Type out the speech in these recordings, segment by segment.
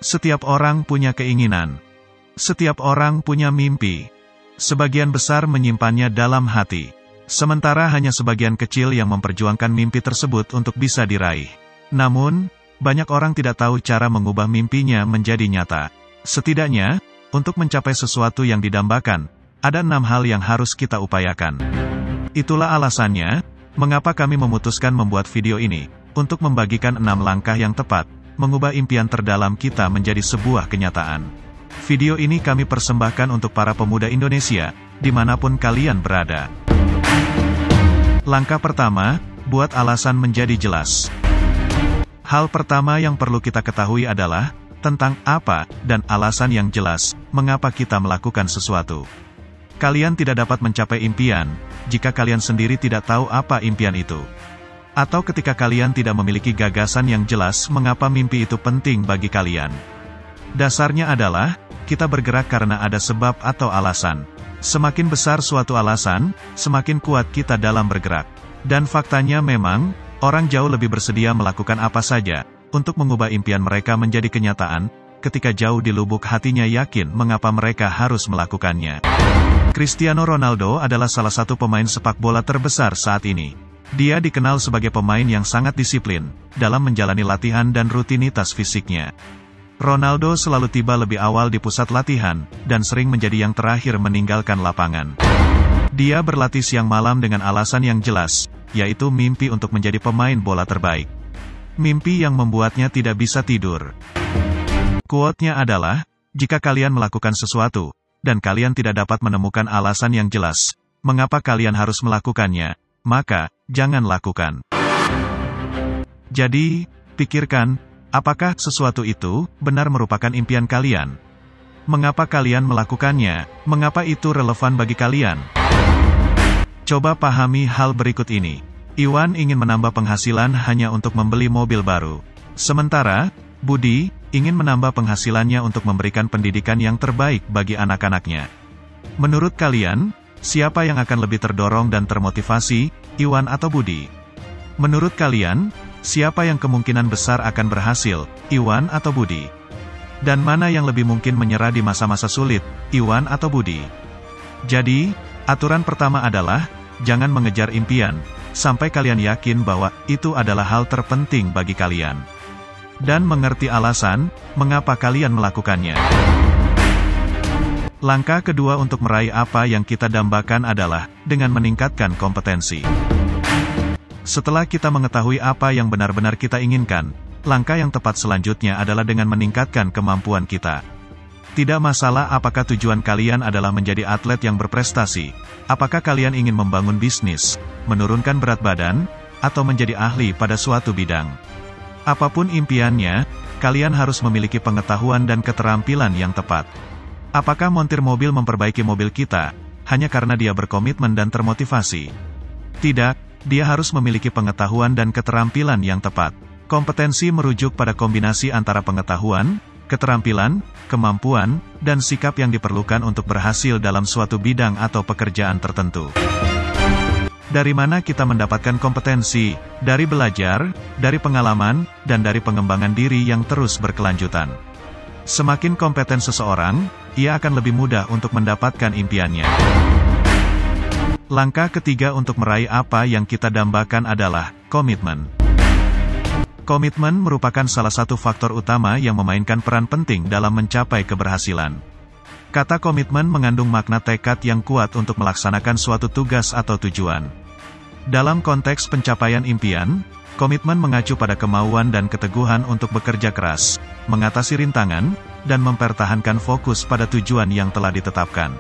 Setiap orang punya keinginan. Setiap orang punya mimpi. Sebagian besar menyimpannya dalam hati. Sementara hanya sebagian kecil yang memperjuangkan mimpi tersebut untuk bisa diraih. Namun, banyak orang tidak tahu cara mengubah mimpinya menjadi nyata. Setidaknya, untuk mencapai sesuatu yang didambakan, ada 6 hal yang harus kita upayakan. Itulah alasannya, mengapa kami memutuskan membuat video ini, untuk membagikan 6 langkah yang tepat, mengubah impian terdalam kita menjadi sebuah kenyataan. Video ini kami persembahkan untuk para pemuda Indonesia, dimanapun kalian berada. Langkah pertama, buat alasan menjadi jelas. Hal pertama yang perlu kita ketahui adalah, tentang apa, dan alasan yang jelas, mengapa kita melakukan sesuatu. Kalian tidak dapat mencapai impian, jika kalian sendiri tidak tahu apa impian itu. Atau ketika kalian tidak memiliki gagasan yang jelas mengapa mimpi itu penting bagi kalian. Dasarnya adalah, kita bergerak karena ada sebab atau alasan. Semakin besar suatu alasan, semakin kuat kita dalam bergerak. Dan faktanya memang, orang jauh lebih bersedia melakukan apa saja, untuk mengubah impian mereka menjadi kenyataan, ketika jauh di lubuk hatinya yakin mengapa mereka harus melakukannya. Cristiano Ronaldo adalah salah satu pemain sepak bola terbesar saat ini. Dia dikenal sebagai pemain yang sangat disiplin, dalam menjalani latihan dan rutinitas fisiknya. Ronaldo selalu tiba lebih awal di pusat latihan, dan sering menjadi yang terakhir meninggalkan lapangan. Dia berlatih siang malam dengan alasan yang jelas, yaitu mimpi untuk menjadi pemain bola terbaik. Mimpi yang membuatnya tidak bisa tidur. Quote-nya adalah, jika kalian melakukan sesuatu, dan kalian tidak dapat menemukan alasan yang jelas, mengapa kalian harus melakukannya, maka, jangan lakukan. Jadi, pikirkan, apakah sesuatu itu benar merupakan impian kalian? Mengapa kalian melakukannya? Mengapa itu relevan bagi kalian? Coba pahami hal berikut ini. Iwan ingin menambah penghasilan hanya untuk membeli mobil baru. Sementara, Budi ingin menambah penghasilannya untuk memberikan pendidikan yang terbaik bagi anak-anaknya. Menurut kalian, siapa yang akan lebih terdorong dan termotivasi, Iwan atau Budi? Menurut kalian, siapa yang kemungkinan besar akan berhasil, Iwan atau Budi? Dan mana yang lebih mungkin menyerah di masa-masa sulit, Iwan atau Budi? Jadi, aturan pertama adalah, jangan mengejar impian, sampai kalian yakin bahwa itu adalah hal terpenting bagi kalian. Dan mengerti alasan, mengapa kalian melakukannya. Langkah kedua untuk meraih apa yang kita dambakan adalah, dengan meningkatkan kompetensi. Setelah kita mengetahui apa yang benar-benar kita inginkan, langkah yang tepat selanjutnya adalah dengan meningkatkan kemampuan kita. Tidak masalah apakah tujuan kalian adalah menjadi atlet yang berprestasi, apakah kalian ingin membangun bisnis, menurunkan berat badan, atau menjadi ahli pada suatu bidang. Apapun impiannya, kalian harus memiliki pengetahuan dan keterampilan yang tepat. Apakah montir mobil memperbaiki mobil kita, hanya karena dia berkomitmen dan termotivasi? Tidak, dia harus memiliki pengetahuan dan keterampilan yang tepat. Kompetensi merujuk pada kombinasi antara pengetahuan, keterampilan, kemampuan, dan sikap yang diperlukan untuk berhasil dalam suatu bidang atau pekerjaan tertentu. Dari mana kita mendapatkan kompetensi? Dari belajar, dari pengalaman, dan dari pengembangan diri yang terus berkelanjutan. Semakin kompeten seseorang, ia akan lebih mudah untuk mendapatkan impiannya. Langkah ketiga untuk meraih apa yang kita dambakan adalah komitmen. Komitmen merupakan salah satu faktor utama yang memainkan peran penting dalam mencapai keberhasilan. Kata komitmen mengandung makna tekad yang kuat untuk melaksanakan suatu tugas atau tujuan. Dalam konteks pencapaian impian, komitmen mengacu pada kemauan dan keteguhan untuk bekerja keras, mengatasi rintangan, dan mempertahankan fokus pada tujuan yang telah ditetapkan.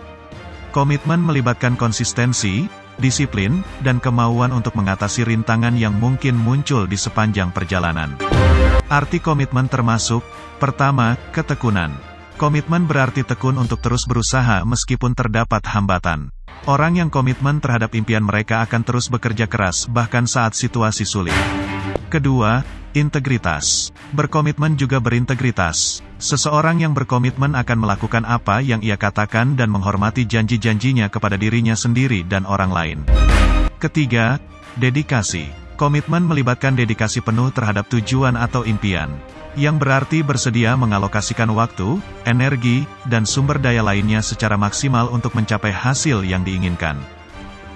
Komitmen melibatkan konsistensi, disiplin, dan kemauan untuk mengatasi rintangan yang mungkin muncul di sepanjang perjalanan. Arti komitmen termasuk, pertama, ketekunan. Komitmen berarti tekun untuk terus berusaha meskipun terdapat hambatan. Orang yang komitmen terhadap impian mereka akan terus bekerja keras bahkan saat situasi sulit. Kedua, integritas. Berkomitmen juga berintegritas. Seseorang yang berkomitmen akan melakukan apa yang ia katakan dan menghormati janji-janjinya kepada dirinya sendiri dan orang lain. Ketiga, dedikasi. Komitmen melibatkan dedikasi penuh terhadap tujuan atau impian. Yang berarti bersedia mengalokasikan waktu, energi, dan sumber daya lainnya secara maksimal untuk mencapai hasil yang diinginkan.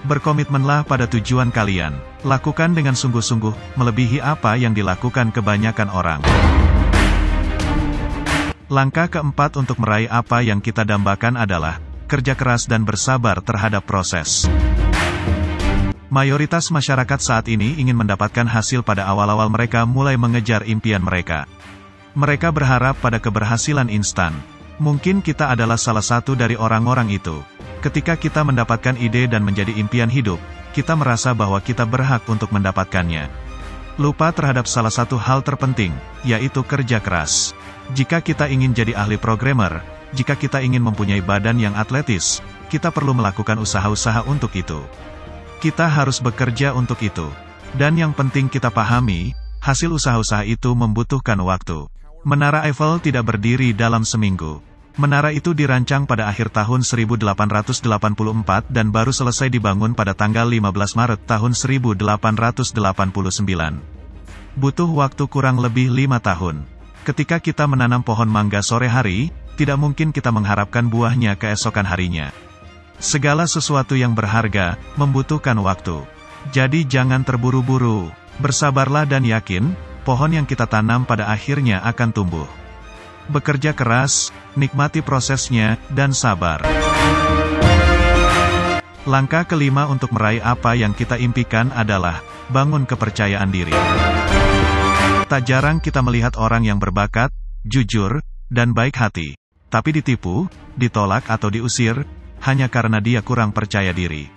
Berkomitmenlah pada tujuan kalian. Lakukan dengan sungguh-sungguh, melebihi apa yang dilakukan kebanyakan orang. Langkah keempat untuk meraih apa yang kita dambakan adalah kerja keras dan bersabar terhadap proses. Mayoritas masyarakat saat ini ingin mendapatkan hasil pada awal-awal mereka mulai mengejar impian mereka. Mereka berharap pada keberhasilan instan. Mungkin kita adalah salah satu dari orang-orang itu. Ketika kita mendapatkan ide dan menjadi impian hidup, kita merasa bahwa kita berhak untuk mendapatkannya. Lupa terhadap salah satu hal terpenting, yaitu kerja keras. Jika kita ingin jadi ahli programmer, jika kita ingin mempunyai badan yang atletis, kita perlu melakukan usaha-usaha untuk itu. Kita harus bekerja untuk itu. Dan yang penting kita pahami, hasil usaha-usaha itu membutuhkan waktu. Menara Eiffel tidak berdiri dalam seminggu. Menara itu dirancang pada akhir tahun 1884 dan baru selesai dibangun pada tanggal 15 Maret tahun 1889. Butuh waktu kurang lebih 5 tahun. Ketika kita menanam pohon mangga sore hari, tidak mungkin kita mengharapkan buahnya keesokan harinya. Segala sesuatu yang berharga, membutuhkan waktu. Jadi jangan terburu-buru, bersabarlah dan yakin, pohon yang kita tanam pada akhirnya akan tumbuh. Bekerja keras, nikmati prosesnya, dan sabar. Langkah kelima untuk meraih apa yang kita impikan adalah bangun kepercayaan diri. Tak jarang kita melihat orang yang berbakat, jujur, dan baik hati, tapi ditipu, ditolak atau diusir, hanya karena dia kurang percaya diri.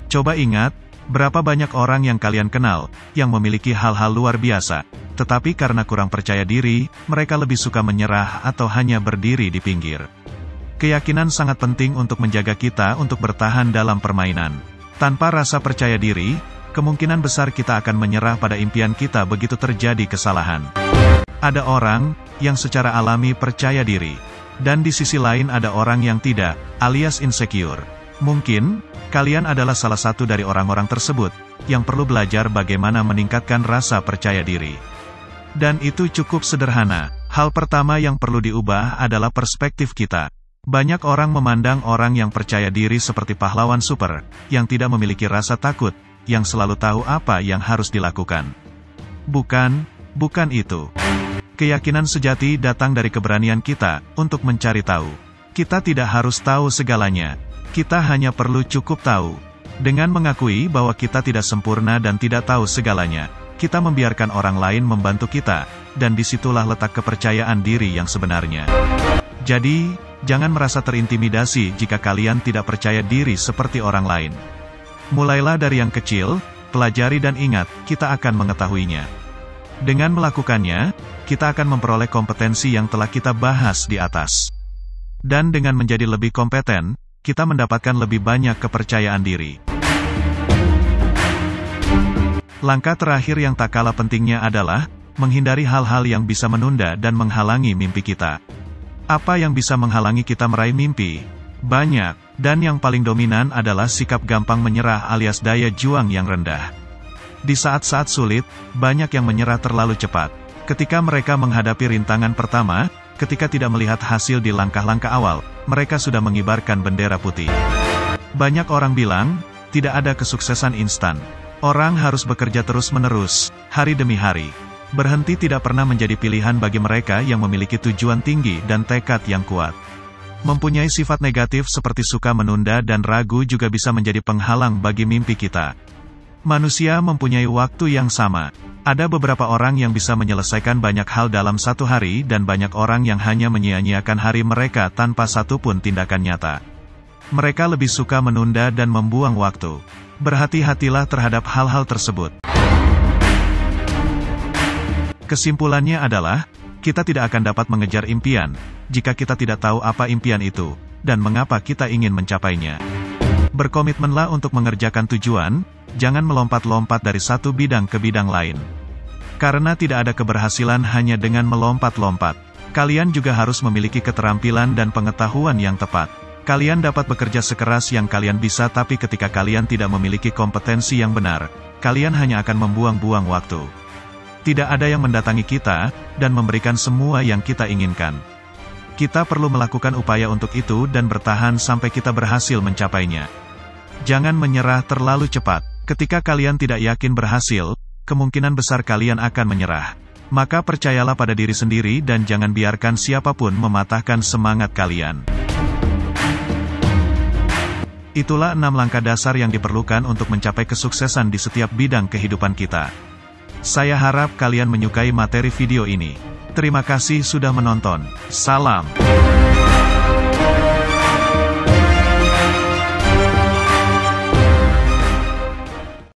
Coba ingat, berapa banyak orang yang kalian kenal, yang memiliki hal-hal luar biasa, tetapi karena kurang percaya diri, mereka lebih suka menyerah atau hanya berdiri di pinggir. Keyakinan sangat penting untuk menjaga kita untuk bertahan dalam permainan. Tanpa rasa percaya diri, kemungkinan besar kita akan menyerah pada impian kita begitu terjadi kesalahan. Ada orang yang secara alami percaya diri, dan di sisi lain ada orang yang tidak, alias insecure. Mungkin kalian adalah salah satu dari orang-orang tersebut yang perlu belajar bagaimana meningkatkan rasa percaya diri. Dan itu cukup sederhana. Hal pertama yang perlu diubah adalah perspektif kita. Banyak orang memandang orang yang percaya diri seperti pahlawan super, yang tidak memiliki rasa takut, yang selalu tahu apa yang harus dilakukan. Bukan itu. Keyakinan sejati datang dari keberanian kita untuk mencari tahu. Kita tidak harus tahu segalanya. Kita hanya perlu cukup tahu. Dengan mengakui bahwa kita tidak sempurna dan tidak tahu segalanya, kita membiarkan orang lain membantu kita, dan disitulah letak kepercayaan diri yang sebenarnya. Jadi, jangan merasa terintimidasi jika kalian tidak percaya diri seperti orang lain. Mulailah dari yang kecil, pelajari dan ingat, kita akan mengetahuinya. Dengan melakukannya, kita akan memperoleh kompetensi yang telah kita bahas di atas. Dan dengan menjadi lebih kompeten, kita mendapatkan lebih banyak kepercayaan diri. Langkah terakhir yang tak kalah pentingnya adalah menghindari hal-hal yang bisa menunda dan menghalangi mimpi kita. Apa yang bisa menghalangi kita meraih mimpi? Banyak, dan yang paling dominan adalah sikap gampang menyerah alias daya juang yang rendah. Di saat-saat sulit, banyak yang menyerah terlalu cepat. Ketika mereka menghadapi rintangan pertama, ketika tidak melihat hasil di langkah-langkah awal, mereka sudah mengibarkan bendera putih. Banyak orang bilang, tidak ada kesuksesan instan. Orang harus bekerja terus-menerus, hari demi hari. Berhenti tidak pernah menjadi pilihan bagi mereka yang memiliki tujuan tinggi dan tekad yang kuat. Mempunyai sifat negatif seperti suka menunda dan ragu juga bisa menjadi penghalang bagi mimpi kita. Manusia mempunyai waktu yang sama. Ada beberapa orang yang bisa menyelesaikan banyak hal dalam satu hari dan banyak orang yang hanya menyia-nyiakan hari mereka tanpa satupun tindakan nyata. Mereka lebih suka menunda dan membuang waktu. Berhati-hatilah terhadap hal-hal tersebut. Kesimpulannya adalah, kita tidak akan dapat mengejar impian, jika kita tidak tahu apa impian itu, dan mengapa kita ingin mencapainya. Berkomitmenlah untuk mengerjakan tujuan, jangan melompat-lompat dari satu bidang ke bidang lain. Karena tidak ada keberhasilan hanya dengan melompat-lompat. Kalian juga harus memiliki keterampilan dan pengetahuan yang tepat. Kalian dapat bekerja sekeras yang kalian bisa, tapi ketika kalian tidak memiliki kompetensi yang benar, kalian hanya akan membuang-buang waktu. Tidak ada yang mendatangi kita, dan memberikan semua yang kita inginkan. Kita perlu melakukan upaya untuk itu dan bertahan sampai kita berhasil mencapainya. Jangan menyerah terlalu cepat. Ketika kalian tidak yakin berhasil, kemungkinan besar kalian akan menyerah. Maka percayalah pada diri sendiri dan jangan biarkan siapapun mematahkan semangat kalian. Itulah 6 langkah dasar yang diperlukan untuk mencapai kesuksesan di setiap bidang kehidupan kita. Saya harap kalian menyukai materi video ini. Terima kasih sudah menonton. Salam.